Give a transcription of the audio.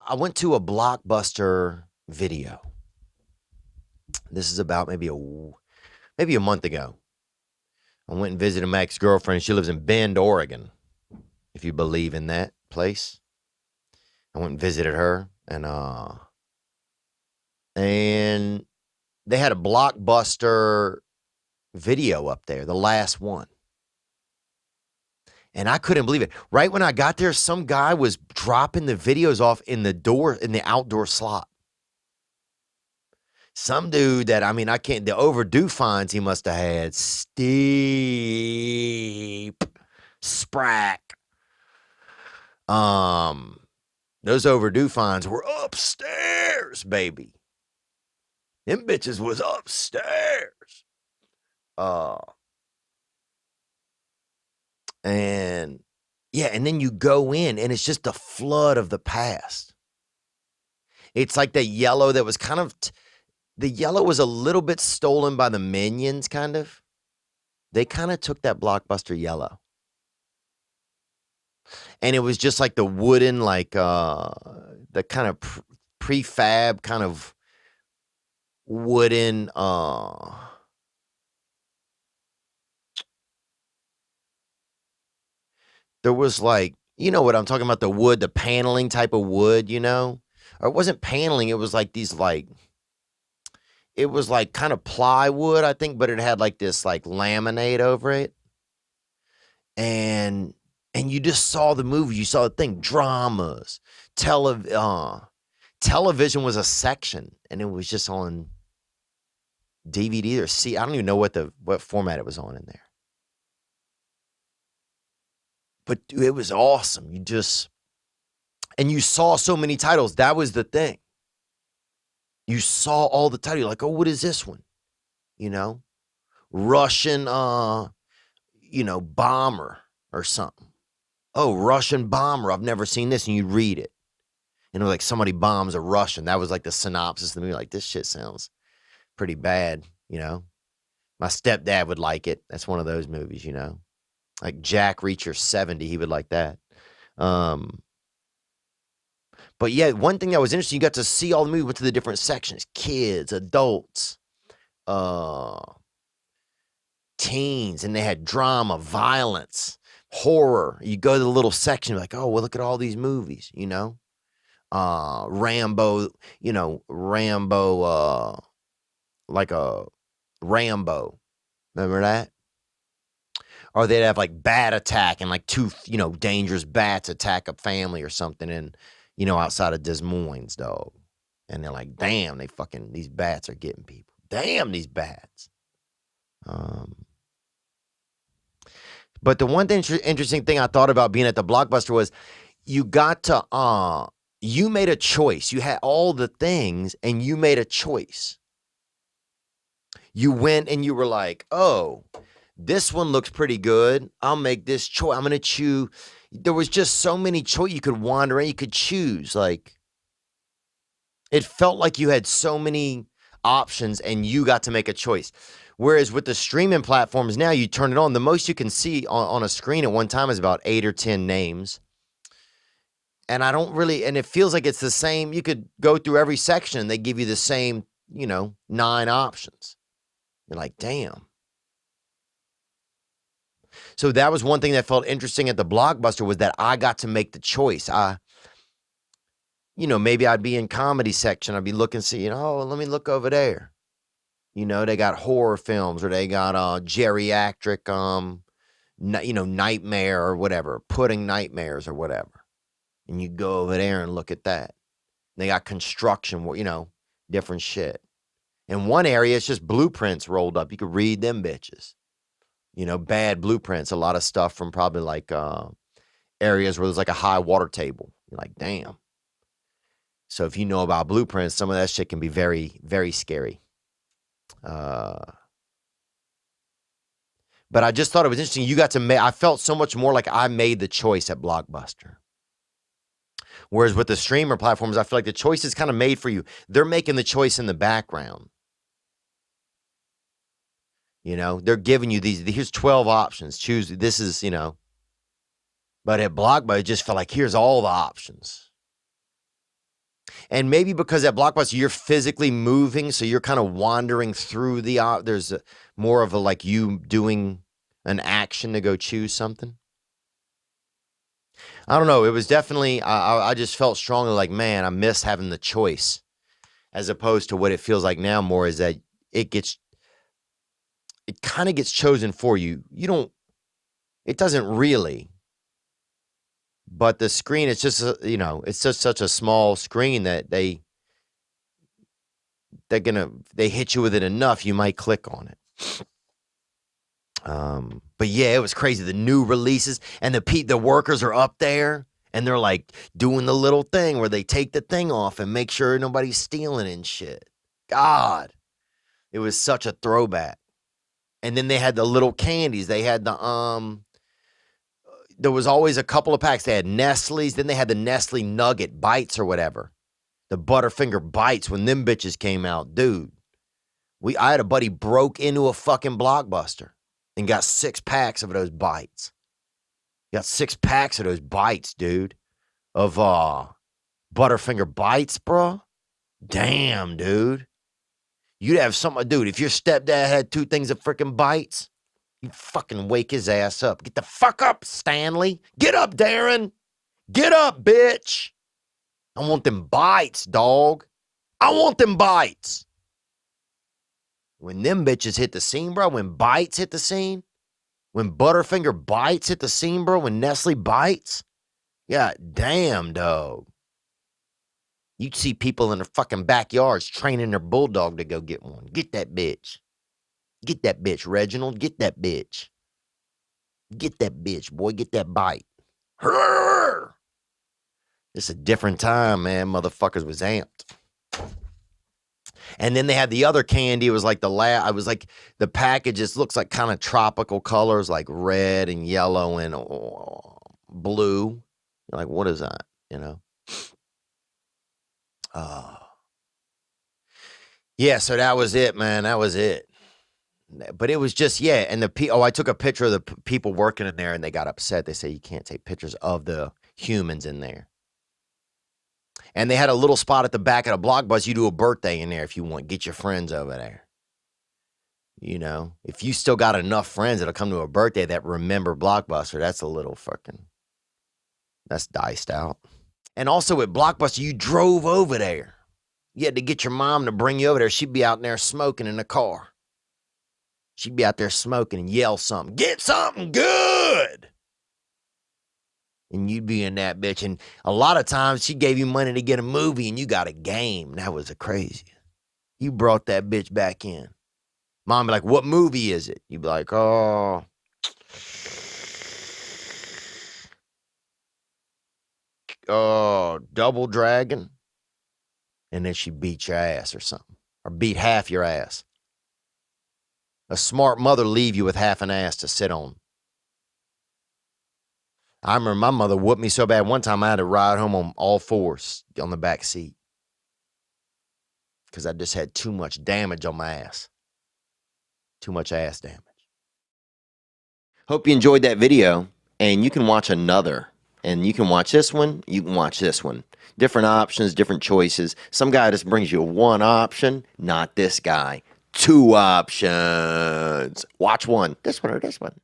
I went to a Blockbuster video. This is about maybe a month ago. I went and visited my ex-girlfriend. She lives in Bend, Oregon, if you believe in that place. I went and visited her, and they had a Blockbuster video up there, the last one. And I couldn't believe it. Right when I got there, some guy was dropping the videos off in the outdoor slot. Some dude that, the overdue fines he must have had, steep, sprack. Those overdue fines were upstairs, baby. Them bitches was upstairs. And then you go in and it's just a flood of the past. It's like the yellow that was kind of, the yellow was a little bit stolen by the Minions, kind of. They kind of took that Blockbuster yellow. And it was just like the wooden, like, the kind of prefab kind of wooden, there was like, you know what I'm talking about, the wood, the paneling type of wood, or it wasn't paneling, it was like these like, it was like kind of plywood, I think, but it had like this like laminate over it. And you just saw the movie, you saw the thing, dramas, television was a section, and it was just on DVD or C. I don't even know what format it was on in there. But dude, it was awesome. And you saw so many titles. That was the thing. You saw all the titles. You're like, oh, what is this one? Russian, bomber or something. Oh, Russian bomber. I've never seen this. And you read it. And it was like somebody bombs a Russian. That was like the synopsis of the movie. Like, this shit sounds pretty bad, My stepdad would like it. That's one of those movies, Like Jack Reacher 70, he would like that. But yeah, one thing that was interesting, you got to see all the movies, went to the different sections. Kids, adults, teens, and they had drama, violence, horror. You go to the little section, like, oh, well, look at all these movies, Rambo, like a Rambo. Remember that? Or they'd have like bat attack and like two, dangerous bats attack a family or something and, outside of Des Moines, dog. And they're like, damn, these bats are getting people. Damn, these bats. But the one interesting thing I thought about being at the Blockbuster was you got to, you made a choice. You had all the things and you made a choice. You went and you were like, oh, this one looks pretty good. I'll make this choice. I'm going to choose. There was just so many choices. You could wander in. You could choose. Like, it felt like you had so many options and you got to make a choice. Whereas with the streaming platforms now, you turn it on. The most you can see on a screen at one time is about 8 or 10 names. And and it feels like it's the same. You could go through every section and they give you the same, 9 options. You're like, damn. So that was one thing that felt interesting at the Blockbuster was that I got to make the choice. Maybe I'd be in comedy section. I'd be looking, see, let me look over there. They got horror films or they got geriatric, nightmare or whatever, pudding nightmares or whatever. And you go over there and look at that. They got construction, different shit. In one area, it's just blueprints rolled up. You could read them bitches. Bad blueprints, a lot of stuff from probably like areas where there's like a high water table. You're like, damn. So if you know about blueprints, some of that shit can be very, very scary. But I just thought it was interesting. You got to I felt so much more like I made the choice at Blockbuster. Whereas with the streamer platforms, I feel like the choice is kind of made for you. They're making the choice in the background. They're giving you here's 12 options. Choose, this is, but at Blockbuster, it just felt like, here's all the options. And maybe because at Blockbuster you're physically moving, so you're kind of wandering through the there's more of a like you doing an action to go choose something. I don't know. It was definitely I just felt strongly like, man, I miss having the choice, as opposed to what it feels like now more is that it kind of gets chosen for you. You don't. It doesn't really. But the screen, it's just it's just such a small screen that they hit you with it enough, you might click on it. But yeah, it was crazy. The new releases and the workers are up there and they're like doing the little thing where they take the thing off and make sure nobody's stealing and shit. God, it was such a throwback. And then they had the little candies. They had there was always a couple of packs. They had Nestle's, then they had the Nestle Nugget Bites or whatever. The Butterfinger Bites when them bitches came out, dude. I had a buddy broke into a fucking Blockbuster and got 6 packs of those bites. Got 6 packs of those bites, dude. Of Butterfinger Bites, bro. Damn, dude. You'd have something, dude. If your stepdad had 2 things of freaking bites, you'd fucking wake his ass up. Get the fuck up, Stanley. Get up, Darren. Get up, bitch. I want them bites, dog. I want them bites. When them bitches hit the scene, bro, when bites hit the scene, when Butterfinger Bites hit the scene, bro, when Nestle Bites, yeah, damn, dog. You'd see people in their fucking backyards training their bulldog to go get one. Get that bitch. Get that bitch, Reginald. Get that bitch. Get that bitch, boy. Get that bite. Hurr! It's a different time, man. Motherfuckers was amped. And then they had the other candy. It was like I was like, the packages looks like kind of tropical colors, like red and yellow and blue. You're like, what is that? Yeah, so that was it, man. That was it. But it was just, yeah. And I took a picture of the people working in there and they got upset. They say you can't take pictures of the humans in there. And they had a little spot at the back of the Blockbuster. You do a birthday in there if you want. Get your friends over there. If you still got enough friends that'll come to a birthday that remember Blockbuster, that's a little that's diced out. And also at Blockbuster, you drove over there. You had to get your mom to bring you over there. She'd be out there smoking in the car. She'd be out there smoking and yell something. Get something good. And you'd be in that bitch. And a lot of times she gave you money to get a movie and you got a game. That was crazy. You brought that bitch back in. Mom be like, what movie is it? You'd be like, oh. Double Dragon. And then she beat your ass or something. Or beat half your ass. A smart mother leave you with half an ass to sit on. I remember my mother whooped me so bad one time I had to ride home on all 4s on the back seat. Because I just had too much damage on my ass. Too much ass damage. Hope you enjoyed that video. And you can watch another. And you can watch this one. You can watch this one. Different options, different choices. Some guy just brings you one option. Not this guy. 2 options. Watch one. This one or this one.